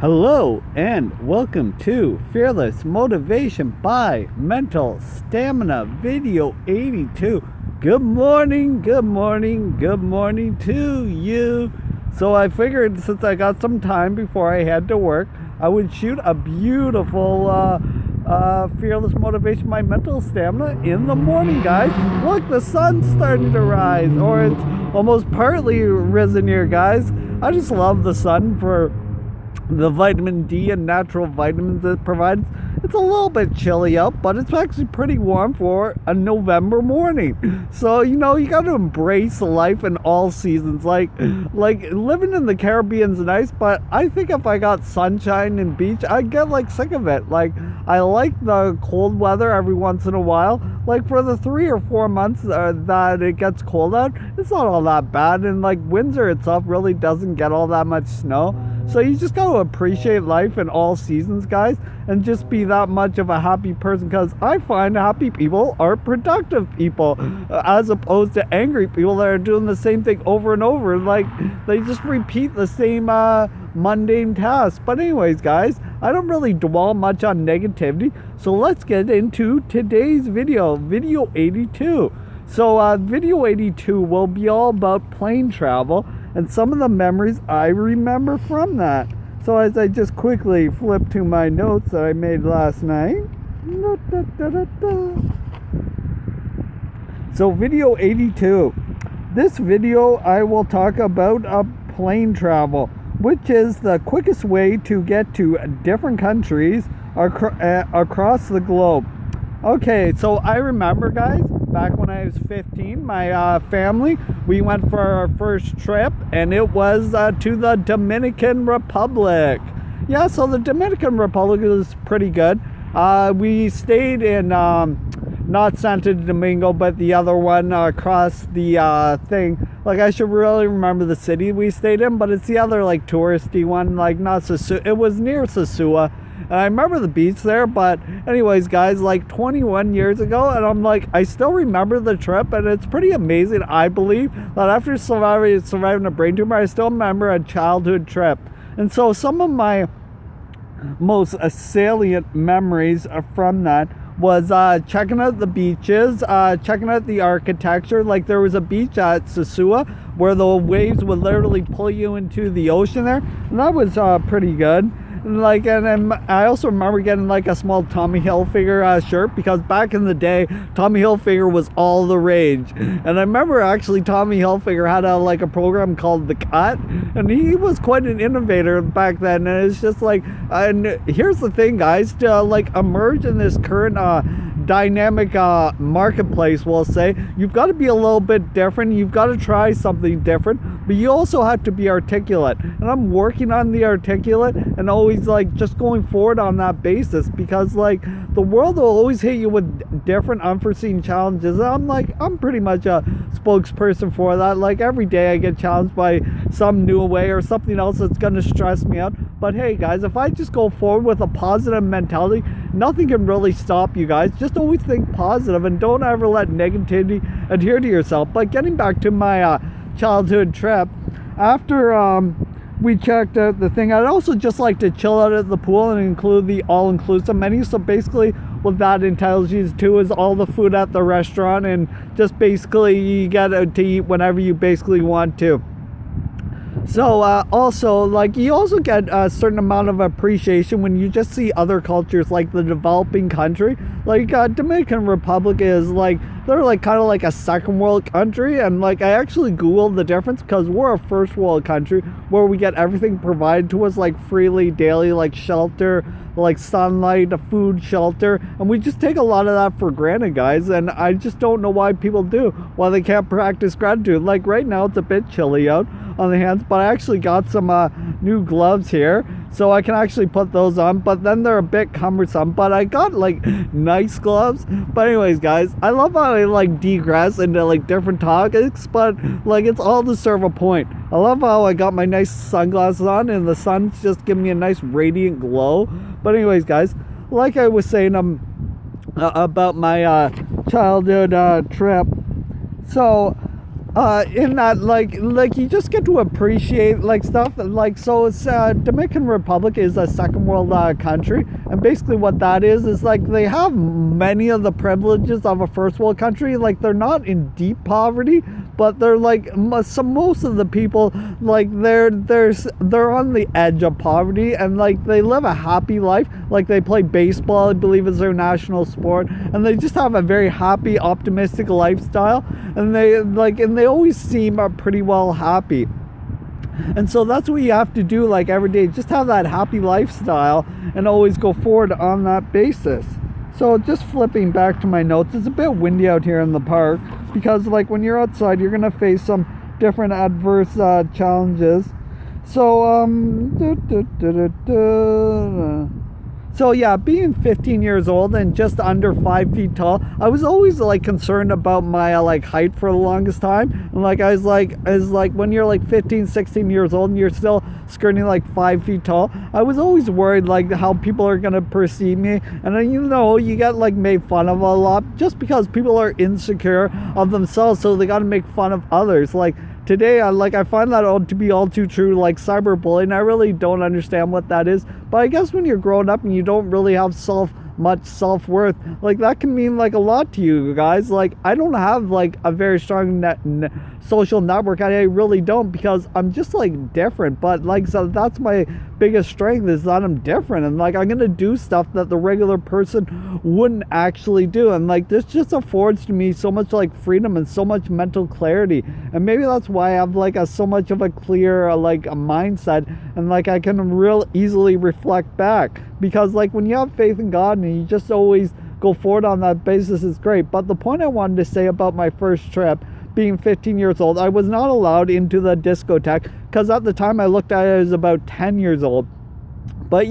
Hello and welcome to Fearless Motivation by Mental Stamina Video 82. Good morning to you. So I figured since I got some time before I head to work, I would shoot a beautiful Fearless Motivation by Mental Stamina in the morning, guys. Look, the sun's starting to rise, or it's almost partly risen here, guys. I just love the sun for the vitamin D and natural vitamins it provides. It's a little bit chilly out, but it's actually pretty warm for a November morning. So, you got to embrace life in all seasons. Like living in the Caribbean's nice, but I think if I got sunshine and beach, I'd get sick of it. I like the cold weather every once in a while. For the 3 or 4 months that it gets cold out, it's not all that bad. And Windsor itself really doesn't get all that much snow. So you just got to appreciate life in all seasons, guys, and just be that much of a happy person, because I find happy people are productive people as opposed to angry people that are doing the same thing over and over. They just repeat the same mundane tasks. But anyways, guys, I don't really dwell much on negativity, so let's get into today's video 82. So video 82 will be all about plane travel and some of the memories I remember from that. So as I just quickly flip to my notes that I made last night. So video 82. This video I will talk about plane travel, which is the quickest way to get to different countries across the globe. Okay, so I remember, guys, back when I was 15, my family, we went for our first trip, and it was to the Dominican Republic. Yeah, so the Dominican Republic is pretty good. We stayed in, not Santo Domingo, but the other one across the thing. I should really remember the city we stayed in, but it's the other, touristy one, not Sosua. It was near Sosua. And I remember the beach there, but anyways, guys, 21 years ago, and I still remember the trip, and it's pretty amazing, I believe, that after surviving a brain tumor, I still remember a childhood trip. And so some of my most salient memories from that was checking out the beaches, checking out the architecture. There was a beach at Sosua where the waves would literally pull you into the ocean there, and that was pretty good. And I also remember getting a small Tommy Hilfiger shirt, because back in the day, Tommy Hilfiger was all the rage. And I remember actually Tommy Hilfiger had a program called The Cut, and he was quite an innovator back then. And it's just and here's the thing, guys, to emerge in this current dynamic marketplace, we'll say, you've got to be a little bit different. You've got to try something different, but you also have to be articulate. And I'm working on the articulate and always just going forward on that basis, because the world will always hit you with different unforeseen challenges. And I'm pretty much a spokesperson for that. Every day I get challenged by some new way or something else that's going to stress me out. But hey, guys, if I just go forward with a positive mentality, nothing can really stop you guys. Just always think positive and don't ever let negativity adhere to yourself. But getting back to my childhood trip, after we checked out the thing, I'd also just like to chill out at the pool and include the all-inclusive menu. So basically what that entails you to is all the food at the restaurant, and just basically you get to eat whenever you basically want to. So also you also get a certain amount of appreciation when you just see other cultures, the developing country. Dominican Republic is they're kind of a second world country, and I actually googled the difference, because we're a first world country where we get everything provided to us freely daily, shelter, sunlight, food, shelter, and we just take a lot of that for granted, guys. And I just don't know why people do, why they can't practice gratitude. Right now it's a bit chilly out on the hands, but I actually got some new gloves here, so I can actually put those on, but then they're a bit cumbersome. But I got nice gloves. But anyways, guys, I love how I digress into different topics, but it's all to serve a point. I love how I got my nice sunglasses on and the sun's just giving me a nice radiant glow. But anyways, guys, like I was saying about my childhood trip, so in that like you just get to appreciate like stuff like, so it's Dominican Republic is a second world country, and basically what that is like they have many of the privileges of a first world country. Like they're not in deep poverty, but they're like most of the people, like they're on the edge of poverty, and like they live a happy life. Like they play baseball, I believe is their national sport, and they just have a very happy, optimistic lifestyle, and they always seem pretty well happy. And so that's what you have to do, like every day, just have that happy lifestyle and always go forward on that basis. So just flipping back to my notes, it's a bit windy out here in the park, because like when you're outside you're gonna face some different adverse challenges. So So yeah, being 15 years old and just under 5 feet tall, I was always like concerned about my like height for the longest time. And like I was like when you're like 15, 16 years old and you're still skirting like 5 feet tall, I was always worried like how people are gonna perceive me. And then, you get like made fun of a lot just because people are insecure of themselves, so they gotta make fun of others. Like today, I find that to be all too true. Like cyberbullying, I really don't understand what that is. But I guess when you're growing up and you don't really have much self-worth, like that can mean like a lot to you guys. Like I don't have like a very strong social network. I really don't, because I'm just like different. But like, so that's my biggest strength, is that I'm different, and like I'm gonna do stuff that the regular person wouldn't actually do. And like this just affords to me so much like freedom and so much mental clarity, and maybe that's why I have like so much of a clear like a mindset, and like I can real easily reflect back, because like when you have faith in God and you just always go forward on that basis, is great. But the point I wanted to say about my first trip, being 15 years old, I was not allowed into the discotheque, because at the time I looked at it as about 10 years old. But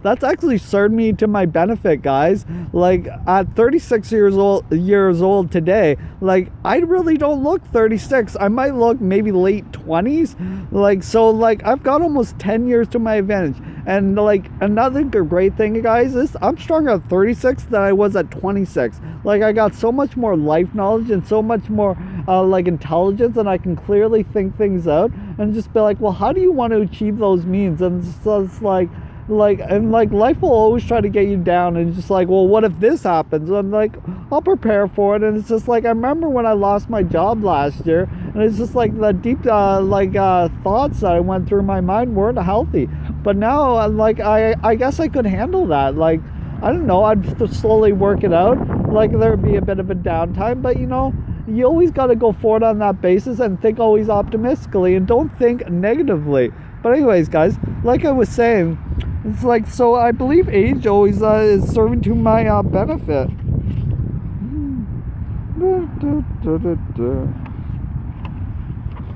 that's actually served me to my benefit, guys. Like at 36 years old today, like I really don't look 36. I might look maybe late 20s. Like, so like I've got almost 10 years to my advantage. And like another great thing, guys, is I'm stronger at 36 than I was at 26. Like I got so much more life knowledge and so much more like intelligence, and I can clearly think things out and just be like, well, how do you want to achieve those means? And so it's like life will always try to get you down, and just like, well, what if this happens? And I'm like, I'll prepare for it. And it's just like, I remember when I lost my job last year, and it's just like the deep thoughts that I went through my mind weren't healthy. But now like I guess I could handle that. Like I don't know, I'd slowly work it out. Like there'd be a bit of a downtime, but you always got to go forward on that basis and think always optimistically and don't think negatively. But anyways, guys, like I was saying, it's like, so I believe age always is serving to my benefit.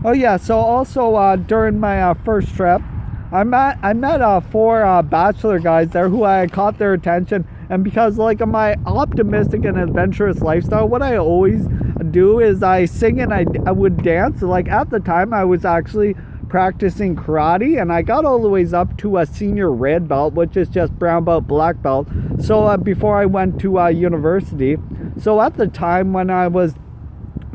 Oh yeah, so also during my first trip, I met 4 bachelor guys there who I caught their attention. And because like of my optimistic and adventurous lifestyle, what I always do is I sing and I would dance. Like at the time I was actually practicing karate, and I got all the ways up to a senior red belt, which is just brown belt, black belt. So before I went to university. So at the time when I was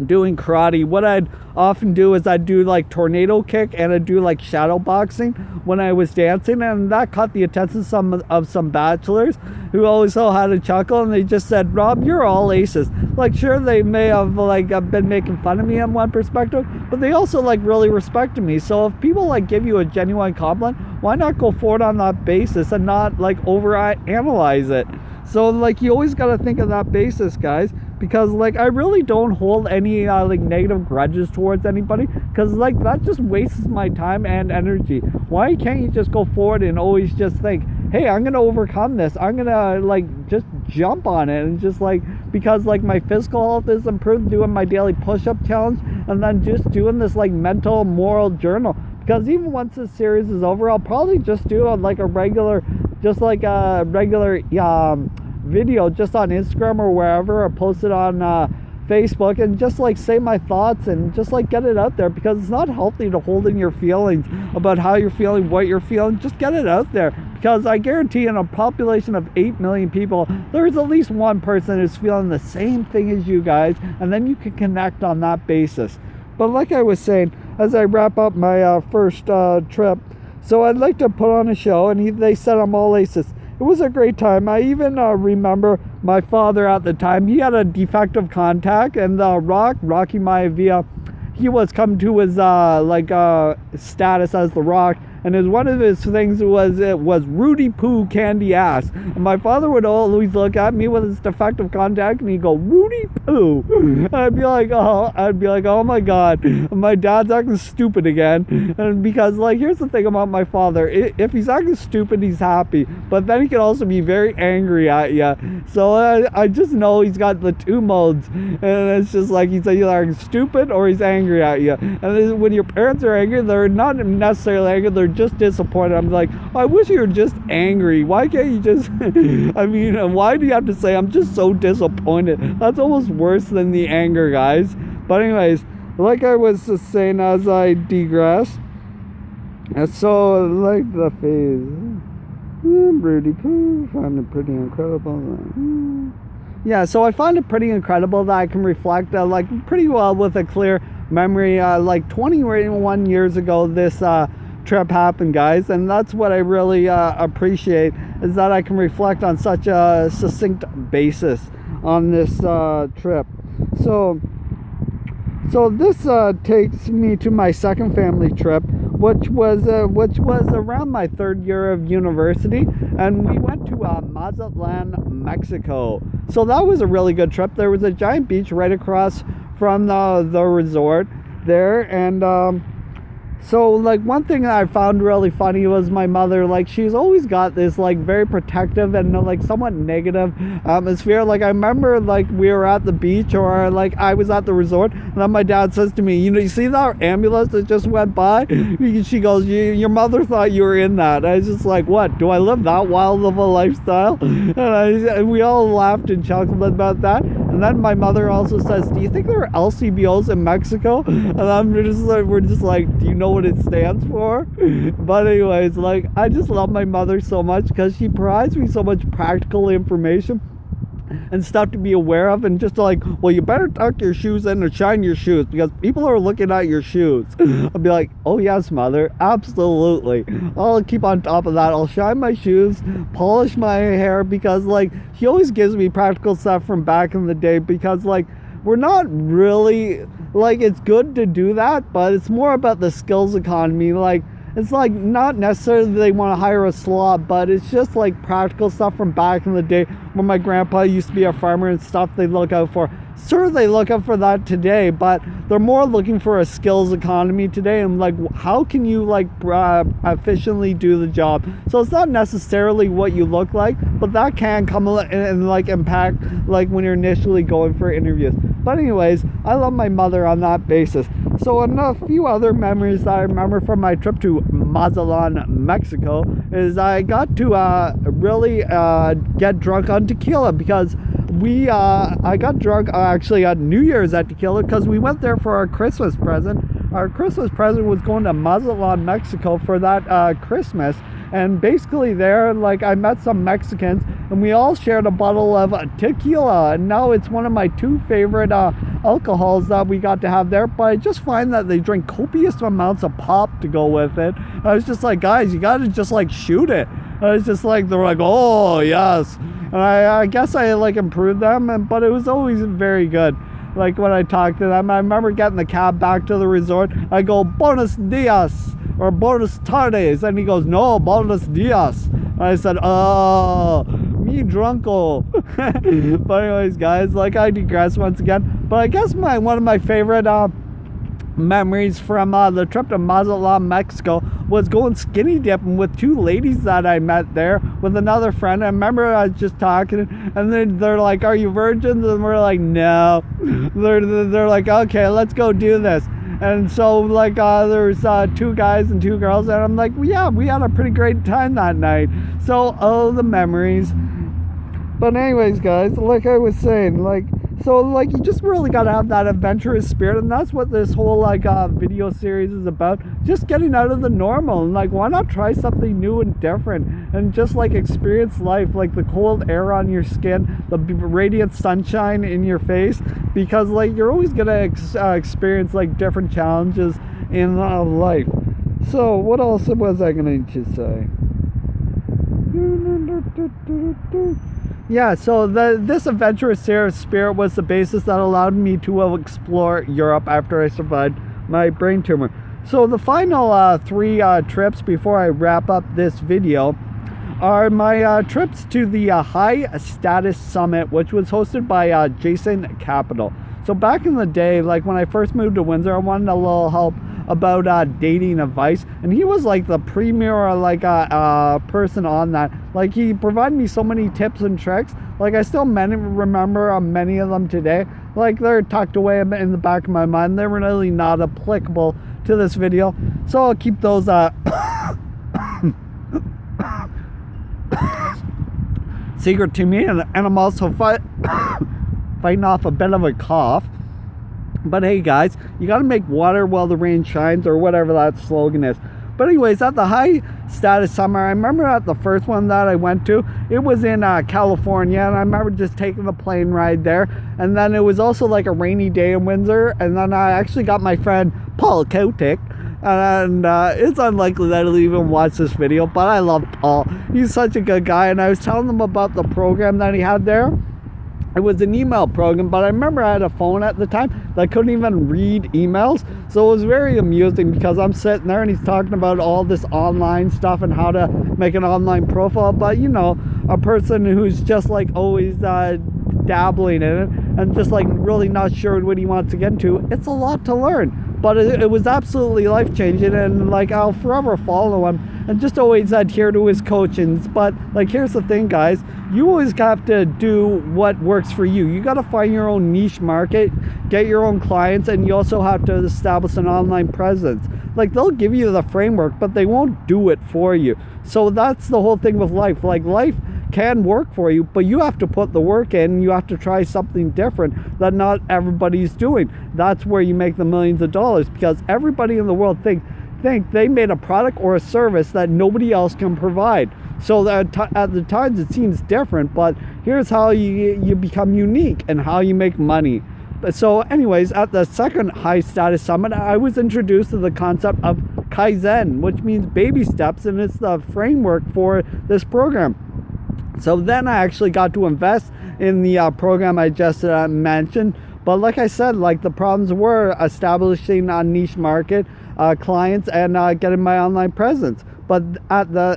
doing karate, what I'd often do is I'd do like tornado kick, and I'd do like shadow boxing when I was dancing, and that caught the attention of some bachelors who always had a chuckle, and they just said, Rob, you're all aces. Like sure, they may have like been making fun of me in one perspective, but they also like really respected me. So if people like give you a genuine compliment, why not go forward on that basis and not like over analyze it? So like you always got to think of that basis, guys, because like I really don't hold any like negative grudges towards anybody, because like that just wastes my time and energy. Why can't you just go forward and always just think, hey, I'm gonna overcome this, I'm gonna like just jump on it, and just like, because like my physical health is improved doing my daily push-up challenge, and then just doing this like mental moral journal. Because even once this series is over, I'll probably just do like a regular video just on Instagram or wherever, or post it on Facebook, and just like say my thoughts and just like get it out there, because it's not healthy to hold in your feelings about how you're feeling, what you're feeling. Just get it out there, because I guarantee in a population of 8 million people, there's at least one person who's feeling the same thing as you guys, and then you can connect on that basis. But like I was saying, as I wrap up my first trip, so I'd like to put on a show, and they said I'm all aces. It was a great time. I even remember my father at the time. He had a defective contact, and Rocky Maivia, he was come to his status as The Rock, and one of his things was Rudy Poo candy ass. And my father would always look at me with his defective contact, and he'd go, Rudy Poo. And I'd be like, oh my god, my dad's acting stupid again. And because here's the thing about my father: if he's acting stupid, he's happy, but then he can also be very angry at you. So I just know he's got the two modes, and it's just he's either stupid or he's angry at you. And when your parents are angry, they're not necessarily angry, they're just disappointed. I'm like, I wish you were just angry. Why can't you just why do you have to say I'm just so disappointed? That's almost worse than the anger, guys. But anyways, like I was just saying as I digress, and so like the phase Rudy Poo, find it pretty incredible. Yeah, so I find it pretty incredible that I can reflect pretty well with a clear memory. 21 years ago, this trip happened, guys, and that's what I really appreciate, is that I can reflect on such a succinct basis on this trip. So this takes me to my second family trip, which was around my third year of university, and we went to Mazatlan, Mexico. So that was a really good trip. There was a giant beach right across from the resort there, and so one thing that I found really funny was my mother. She's always got this very protective and somewhat negative atmosphere. I remember we were at the beach, or I was at the resort, and then my dad says to me, you see that ambulance that just went by? She goes, your mother thought you were in that. And I was just like, what, do I live that wild of a lifestyle? And we all laughed and chuckled about that. And then my mother also says, do you think there are LCBOs in Mexico? And we're just like, do you know what it stands for? But anyways, I just love my mother so much, because she provides me so much practical information and stuff to be aware of, and just well, you better tuck your shoes in or shine your shoes, because people are looking at your shoes. I'll be like, oh yes, mother, absolutely, I'll keep on top of that. I'll shine my shoes, polish my hair, because she always gives me practical stuff from back in the day, because we're not really it's good to do that, but it's more about the skills economy. It's not necessarily they want to hire a slob, but it's just practical stuff from back in the day when my grandpa used to be a farmer and stuff they look out for. Sure, they look out for that today, but they're more looking for a skills economy today, and how can you efficiently do the job. So it's not necessarily what you look like, but that can come and impact when you're initially going for interviews. But anyways, I love my mother on that basis. So a few other memories that I remember from my trip to Mazatlan, Mexico, is I got to really get drunk on tequila, because I got drunk actually on New Year's at tequila, because we went there for our Christmas present. Our Christmas present was going to Mazatlan, Mexico for that Christmas. And basically there, I met some Mexicans, and we all shared a bottle of tequila. And now it's one of my two favorite alcohols that we got to have there. But I just find that they drink copious amounts of pop to go with it. And I was just like, guys, you got to just shoot it. And I was just they're like, oh, yes. And I guess I improved them, but it was always very good. When I talked to them, I remember getting the cab back to the resort. I go, buenos dias, or buenos tardes, and he goes, no, buenos dias. And I said, oh, me drunko. But anyways, guys, I digress once again. But I guess one of my favorite memories from the trip to Mazatlan, Mexico, was going skinny dipping with two ladies that I met there with another friend. I remember I was just talking, and then they're like, are you virgins? And we're like, no. They're like, okay, let's go do this. And so there's two guys and two girls, and I'm like, well, yeah, we had a pretty great time that night. So the memories. But anyways, guys, like I was saying, So like you just really gotta have that adventurous spirit, and that's what this whole like video series is about. Just getting out of the normal, and like why not try something new and different, and just like experience life, like the cold air on your skin, the radiant sunshine in your face, because like you're always gonna experience like different challenges in life. So what else was I going to say? Yeah, so this adventurous spirit was the basis that allowed me to explore Europe after I survived my brain tumor. So the final 3 trips before I wrap up this video are my trips to the High Status Summit, which was hosted by Jason Capital. So back in the day, like when I first moved to Windsor, I wanted a little help about dating advice, and he was like the premier like person on that. Like he provided me so many tips and tricks, like I still remember many of them today. Like they're tucked away in the back of my mind. They're really not applicable to this video, so I'll keep those secret to me, and I'm also fighting off a bit of a cough. But hey guys, you gotta make water while the rain shines, or whatever that slogan is. But anyways, at the High Status Summer, I remember at the first one that I went to, it was in California, and I remember just taking the plane ride there. And then it was also like a rainy day in Windsor, and then I actually got my friend Paul Kotick, and it's unlikely that he'll even watch this video, but I love Paul. He's such a good guy, and I was telling him about the program that he had there. It was an email program, but I remember I had a phone at the time that couldn't even read emails. So it was very amusing because I'm sitting there and he's talking about all this online stuff and how to make an online profile. But you know, a person who's just like always dabbling in it and just like really not sure what he wants to get into, it's a lot to learn. But it was absolutely life-changing, and like I'll forever follow him and just always adhere to his coachings. But like here's the thing guys, you always have to do what works for you. You got to find your own niche market, get your own clients, and you also have to establish an online presence. Like they'll give you the framework, but they won't do it for you. So that's the whole thing with life. Like life can work for you, but you have to put the work in, and you have to try something different that not everybody's doing. That's where you make the millions of dollars, because everybody in the world think they made a product or a service that nobody else can provide. So that at the times it seems different, but here's how you become unique and how you make money. So anyways, at the second High Status Summit, I was introduced to the concept of Kaizen, which means baby steps, and it's the framework for this program. So then I actually got to invest in the program I just mentioned. But like I said, like the problems were establishing a niche market, clients, and getting my online presence. But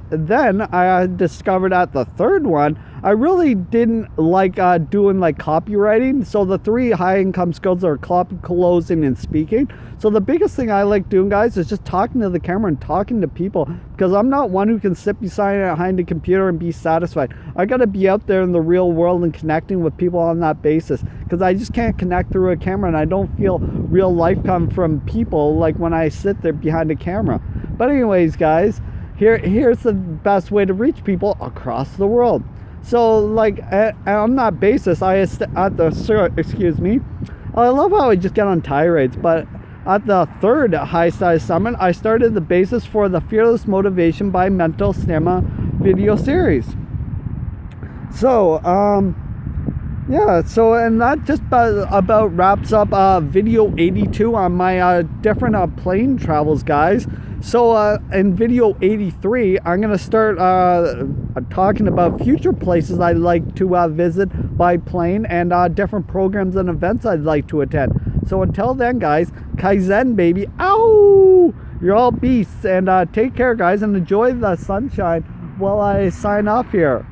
then I discovered at the third one, I really didn't like doing like copywriting. So the 3 high income skills are copy, closing, and speaking. So the biggest thing I like doing, guys, is just talking to the camera and talking to people, because I'm not one who can sit behind a computer and be satisfied. I got to be out there in the real world and connecting with people on that basis, because I just can't connect through a camera, and I don't feel real life come from people like when I sit there behind a camera. But anyways, guys, here's the best way to reach people across the world. So like on that basis, I love how I just get on tirades, but at the third High Status Summit, I started the basis for the Fearless Motivation by Mental Stamina video series. So yeah, so and that just about wraps up video 82 on my different plane travels, guys. So in video 83, I'm going to start talking about future places I'd like to visit by plane, and different programs and events I'd like to attend. So until then, guys, Kaizen, baby. Ow! You're all beasts. And take care, guys, and enjoy the sunshine while I sign off here.